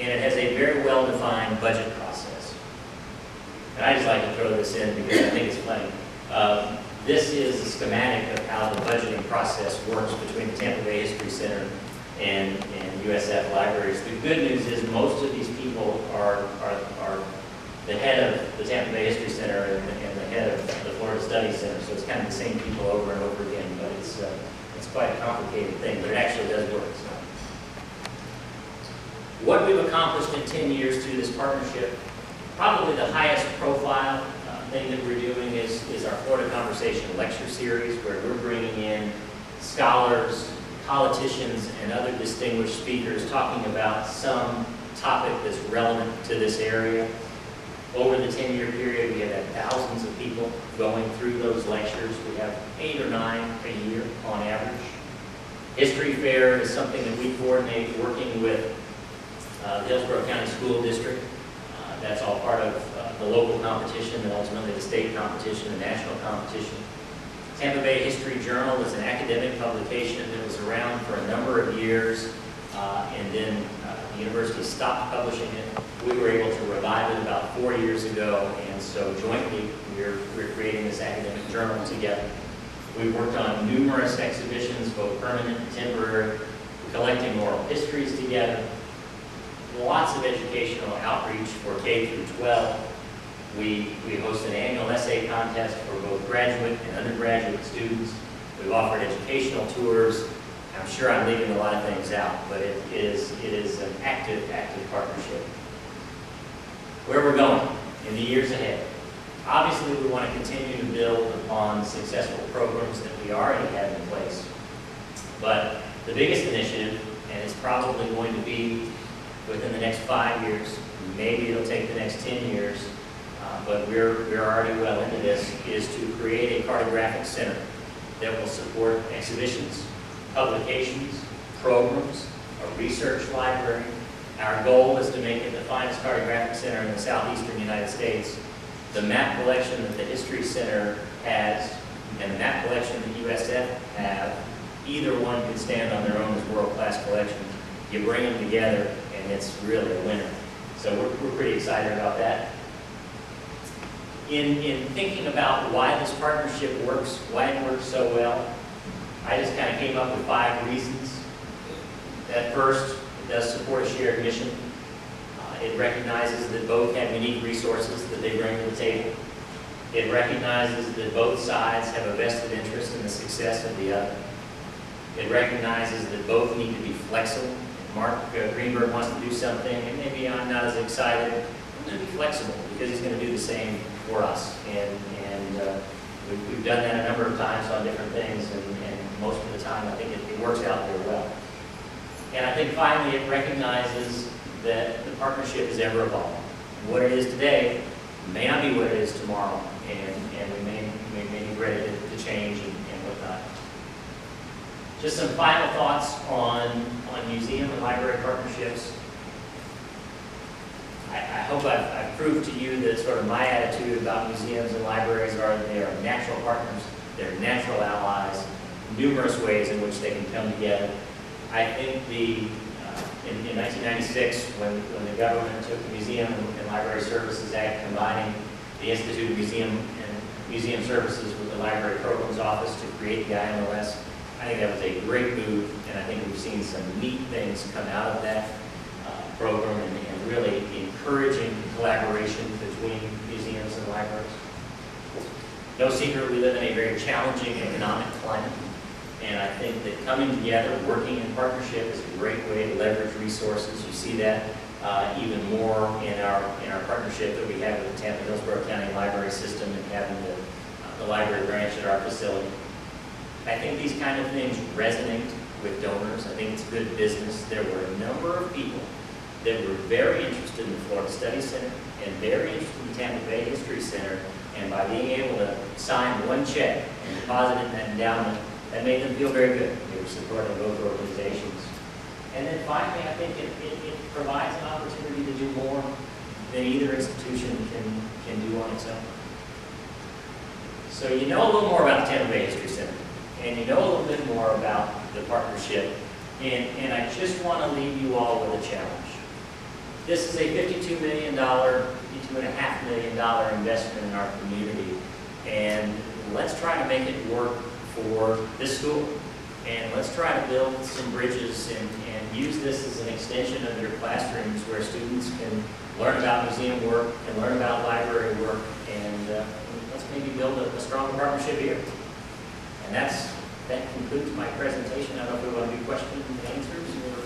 and it has a very well-defined budget process. And I just like to throw this in because I think it's funny. This is a schematic of how the budgeting process works between the Tampa Bay History Center and USF Libraries. The good news is most of these people are the head of the Tampa Bay History Center and the head of the Florida Studies Center, so it's kind of the same people over and over again, but it's quite a complicated thing, but it actually does work. So, what we've accomplished in 10 years through this partnership, probably the highest profile thing that we're doing is our Florida Conversation lecture series, where we're bringing in scholars, politicians, and other distinguished speakers talking about some topic that's relevant to this area. Over the 10-year period, we have had thousands of people going through those lectures. We have 8 or 9 a year on average. History Fair is something that we coordinate working with the Hillsborough County School District. That's all part of the local competition and ultimately the state competition, the national competition. Tampa Bay History Journal is an academic publication that was around for a number of years, and then the university stopped publishing it. We were able to revive it about 4 years ago, and so jointly we're creating this academic journal together. We've worked on numerous exhibitions, both permanent and temporary, collecting oral histories together, lots of educational outreach for K through 12. We host an annual essay contest for both graduate and undergraduate students. We've offered educational tours. I'm sure I'm leaving a lot of things out, but it is an active partnership. Where we're going in the years ahead. Obviously, we want to continue to build upon successful programs that we already have in place. But the biggest initiative, and it's probably going to be within the next 5 years, maybe it'll take the next 10 years, but we're already well into this, is to create a cartographic center that will support exhibitions, publications, programs, a research library. Our goal is to make it the finest cartographic center in the southeastern United States. The map collection that the History Center has and the map collection that USF have, either one can stand on their own as world-class collections. You bring them together and it's really a winner. So we're pretty excited about that. In thinking about why this partnership works, why it works so well, I just kind of came up with 5 reasons. At first, it does support a shared mission. It recognizes that both have unique resources that they bring to the table. It recognizes that both sides have a vested interest in the success of the other. It recognizes that both need to be flexible. If Mark Greenberg wants to do something, and maybe I'm not as excited, I'm going to be flexible because he's going to do the same for us. And we've done that a number of times on different things, and most of the time I think it works out very well. And I think finally it recognizes that the partnership is ever evolving. What it is today may not be what it is tomorrow, and we may be ready to change and whatnot. Just some final thoughts on museum and library partnerships. I hope I've proved to you that sort of my attitude about museums and libraries are that they are natural partners, they're natural allies, numerous ways in which they can come together. I think in 1996, when the government took the Museum and Library Services Act, combining the Institute of Museum Services with the Library Programs Office to create the IMLS, I think that was a great move, and I think we've seen some neat things come out of that program and really encouraging collaboration between museums and libraries. No secret, we live in a very challenging economic climate. And I think that coming together, working in partnership is a great way to leverage resources. You see that even more in our partnership that we have with the Tampa Hillsborough County Library System and having the library branch at our facility. I think these kind of things resonate with donors. I think it's good business. There were a number of people that were very interested in the Florida Studies Center and very interested in the Tampa Bay History Center. And by being able to sign one check and deposit it in that endowment, that made them feel very good. They were supporting both organizations. And then finally, I think it provides an opportunity to do more than either institution can do on its own. So you know a little more about the Tampa Bay History Center, and you know a little bit more about the partnership, and I just want to leave you all with a challenge. This is a $52 million, $52.5 million investment in our community. And let's try to make it work for this school. And let's try to build some bridges and use this as an extension of their classrooms where students can learn about museum work and learn about library work. And let's maybe build a stronger partnership here. And that concludes my presentation. I don't know if we want to do questions and answers or